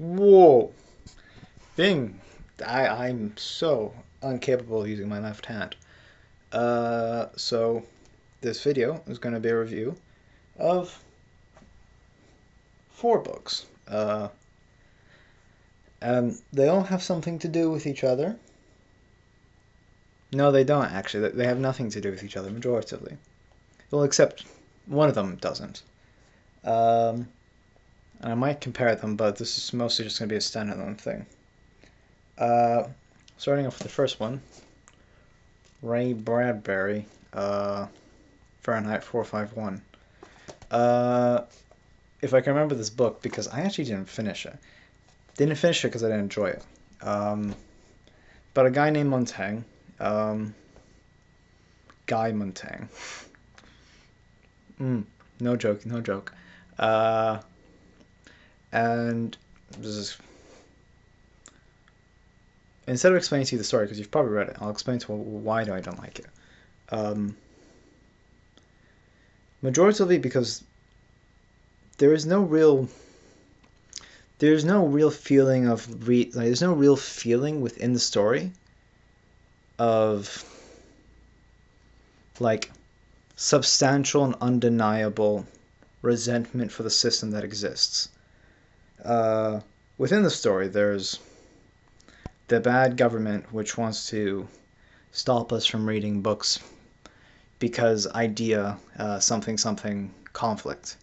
Whoa! Bing! I'm so incapable of using my left hand. So this video is going to be a review of four books. And they all have something to do with each other. No, they don't actually. They have nothing to do with each other, majoritively. Well, except one of them doesn't. And I might compare them, but this is mostly just going to be a standalone thing. Uh, Starting off with the first one, Ray Bradbury, Fahrenheit 451. If I can remember this book, because I actually didn't finish it. Didn't finish it because I didn't enjoy it. But a guy named Montaigne, Guy Montaigne. No joke, no joke. And this is, instead of explaining to you the story, because you've probably read it, I'll explain to you why I don't like it. Majoritively because there's no real feeling of there's no real feeling within the story of like substantial and undeniable resentment for the system that exists. Within the story, there's the bad government which wants to stop us from reading books because idea something something conflict.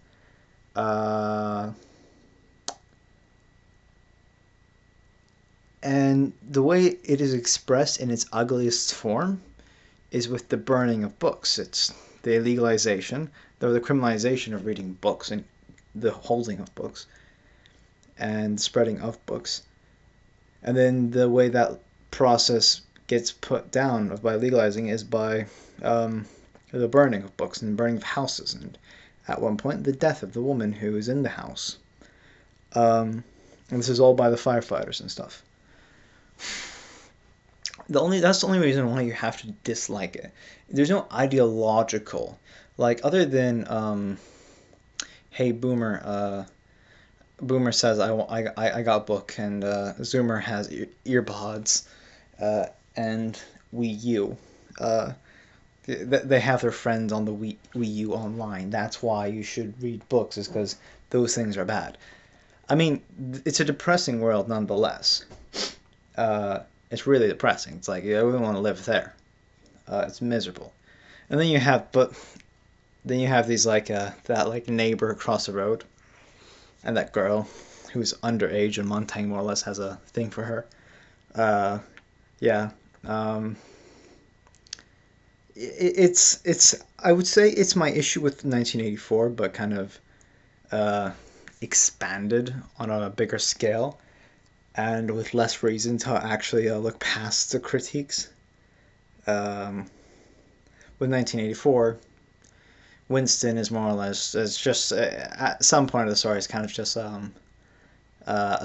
And the way it is expressed in its ugliest form is with the burning of books. It's the illegalization, though the criminalization of reading books and the holding of books and spreading of books. And then the way that process gets put down by legalizing is by the burning of books and burning of houses, and at one point the death of the woman who is in the house. And this is all by the firefighters and stuff. That's the only reason why you have to dislike it. There's no ideological, like, other than hey Boomer, Boomer says I got a book, and Zoomer has earpods, and Wii U. They have their friends on the Wii U online. That's why you should read books, is because those things are bad. I mean, it's a depressing world nonetheless. It's really depressing. It's like, you really want to live there. It's miserable. And then you have these that like neighbor across the road, and that girl who's underage, and Montaigne more or less has a thing for her. Yeah. It's I would say it's my issue with 1984, but kind of expanded on a bigger scale, and with less reason to actually look past the critiques. With 1984, Winston is more or less, it's just at some point of the story, it's kind of just a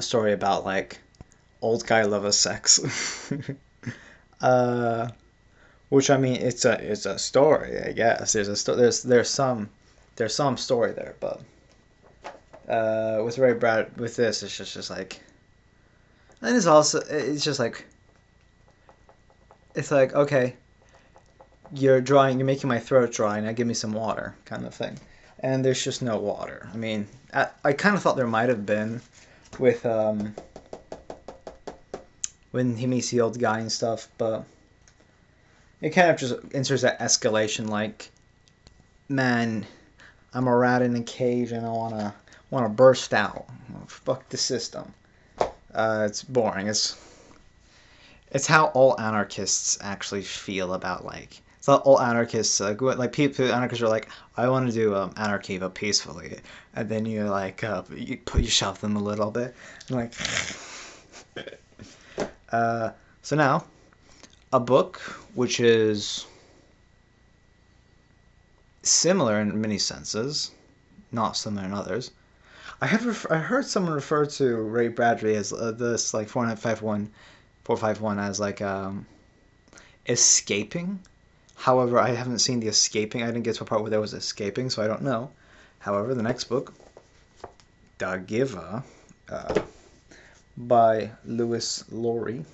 story about like old guy lovers sex. Which, I mean, it's a story, I guess. There's some story there, but with Ray Brad with this, it's just like, and it's just like, it's like, okay, you're making my throat dry, now give me some water, kind of thing. And there's just no water. I mean, I kind of thought there might have been with when he meets the old guy and stuff, but it kind of just enters that escalation, like, man, I'm a rat in a cage and I wanna burst out. Fuck the system. It's boring. It's how all anarchists actually feel about, like, it's not all anarchists, anarchists are like, I want to do anarchy but peacefully, and then you like you shove them a little bit, and like, so now a book which is similar in many senses, not similar in others. I heard someone refer to Ray Bradbury as this like 451 as like escaping. However, I haven't seen the escaping. I didn't get to a part where there was escaping, so I don't know. However, the next book, Da Giver, by Louis Loisy.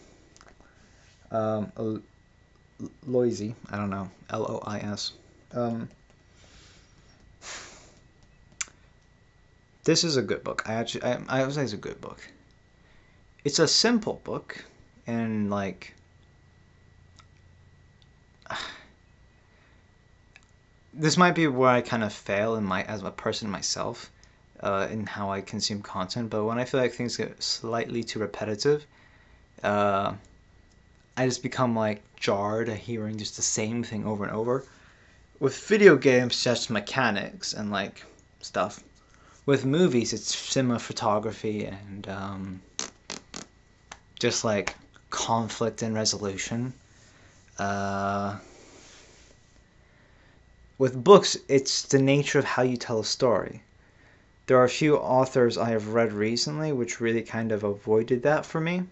Loisy, I don't know, Lois. Um, this is a good book. I would say it's a good book. It's a simple book, and like, this might be where I kind of fail in as a person myself, in how I consume content. But when I feel like things get slightly too repetitive, uh, I just become like jarred at hearing just the same thing over and over. With video games, just mechanics and like stuff. With movies, it's cinematography and just like conflict and resolution. Uh, with books, it's the nature of how you tell a story. There are a few authors I have read recently which really kind of avoided that for me.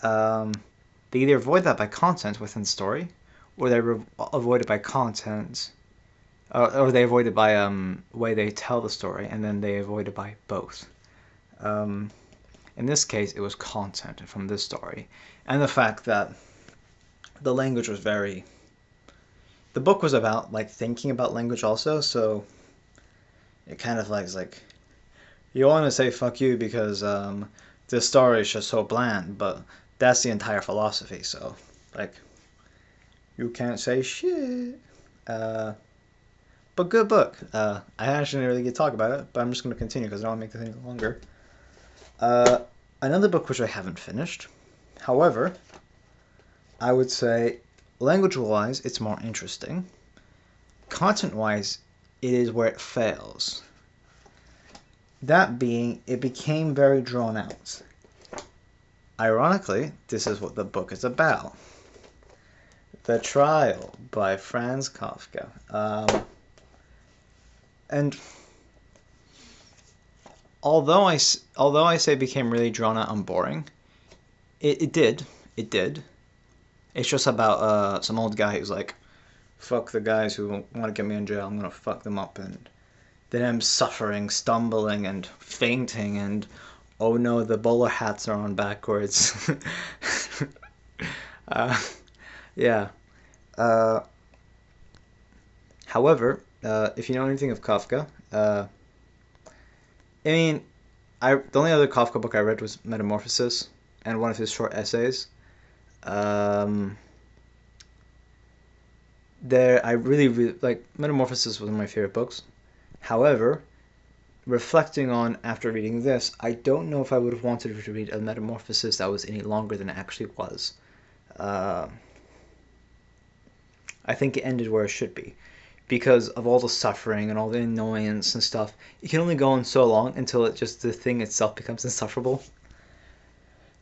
They either avoid that by content within the story, or they avoid it by content, or they avoid it by way they tell the story, and then they avoid it by both. In this case, it was content from this story, and the fact that the language was very. The book was about like thinking about language also, so it kind of like is like you want to say fuck you because this story is just so bland, but that's the entire philosophy. So like you can't say shit. But good book. I actually didn't really get to talk about it, but I'm just going to continue because I don't want to make this any longer. Another book which I haven't finished. However, I would say language-wise, it's more interesting. Content-wise, it is where it fails. That being, it became very drawn out. Ironically, this is what the book is about. The Trial by Franz Kafka. And although I say it became really drawn out and boring, it did. It's just about some old guy who's like, fuck the guys who want to get me in jail, I'm gonna fuck them up, and then I'm suffering, stumbling, and fainting, and oh no, the bowler hats are on backwards. Yeah. However, if you know anything of Kafka, I mean, the only other Kafka book I read was Metamorphosis and one of his short essays. I really like Metamorphosis was one of my favorite books. However, reflecting on after reading this, I don't know if I would have wanted to read a Metamorphosis that was any longer than it actually was. I think it ended where it should be. Because of all the suffering and all the annoyance and stuff, it can only go on so long until the thing itself becomes insufferable.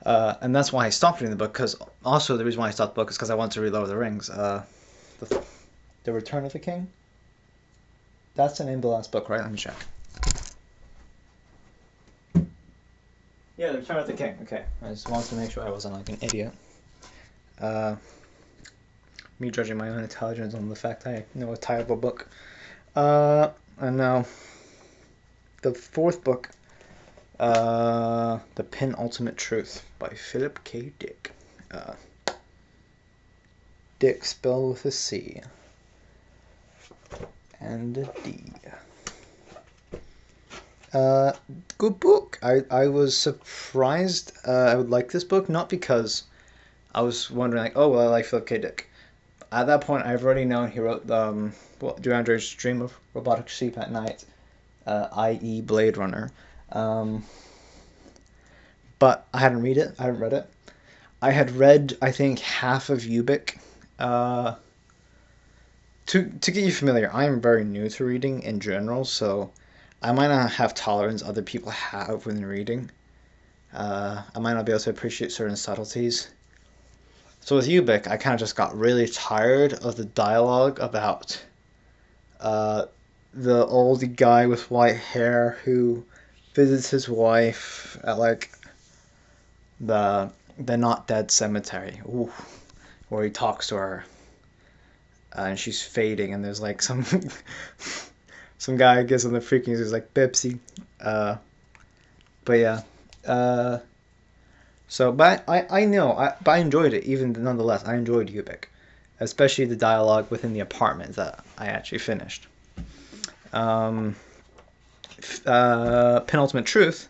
And that's why I stopped reading the book. Because also the reason why I stopped the book is because I wanted to read Lord of the Rings. The Return of the King. That's the name of the last book, right? Let me check. Yeah, The Return of the King. Okay, I just wanted to make sure I wasn't like an idiot. Me judging my own intelligence on the fact I know a title of a book. And now, the fourth book, The Penultimate Truth by Philip K. Dick. Dick spelled with a C and a D. Good book. I was surprised I would like this book, not because I was wondering like, oh well, I like Philip K. Dick. At that point, I've already known he wrote Andre's Dream of Robotic Sheep at Night, i.e. Blade Runner. But I hadn't read it. I hadn't read it. I had read, I think, half of Ubik. To get you familiar, I am very new to reading in general, so I might not have tolerance other people have when reading. I might not be able to appreciate certain subtleties. So with Ubik, I kind of just got really tired of the dialogue about the old guy with white hair who visits his wife at like the not dead cemetery, where he talks to her, and she's fading, and there's like some some guy gets on the freaking, he's like Pepsi, but yeah, Uh, but I know, but I enjoyed it even nonetheless. I enjoyed Ubik, especially the dialogue within the apartment that I actually finished. Um, Penultimate Truth,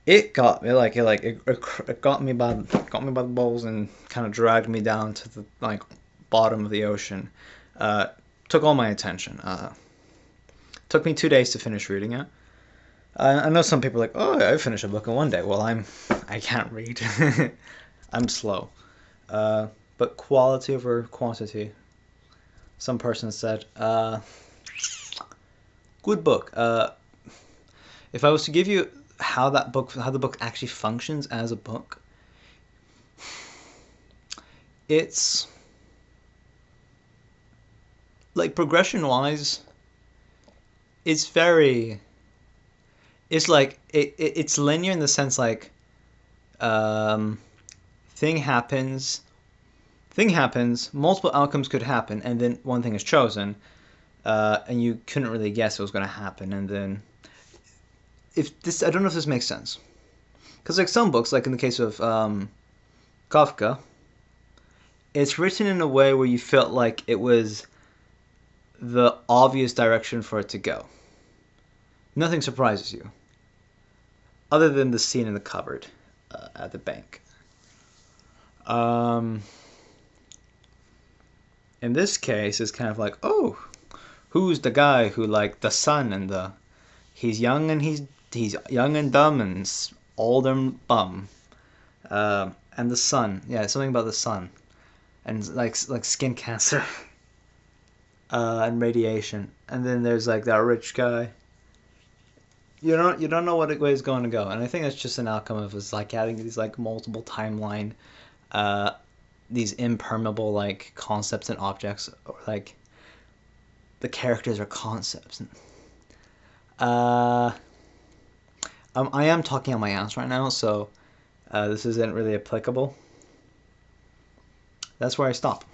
it got me it got me by the balls and kind of dragged me down to the bottom of the ocean. Took all my attention. Took me 2 days to finish reading it. I know some people are like, oh, I finished a book in one day. Well, I can't read. I'm slow. But quality over quantity. Some person said, good book. If I was to give you how the book actually functions as a book, it's like progression wise, it's very, it's like it's linear in the sense like, um, thing happens, multiple outcomes could happen, and then one thing is chosen, and you couldn't really guess what was going to happen, and then if this, I don't know if this makes sense, because like some books, like in the case of Kafka, it's written in a way where you felt like it was the obvious direction for it to go. Nothing surprises you, other than the scene in the cupboard at the bank. Um, in this case, it's kind of like, oh, who's the guy who like the son and the he's young and he's young and dumb and old and bum. And the sun, yeah, something about the sun and like skin cancer and radiation. And then there's like that rich guy. You don't know what way it's going to go, and I think that's just an outcome of us like having these like multiple timeline, uh, these impermeable like concepts and objects, or like the characters are concepts. Uh, I am talking on my ass right now, so this isn't really applicable. That's where I stop.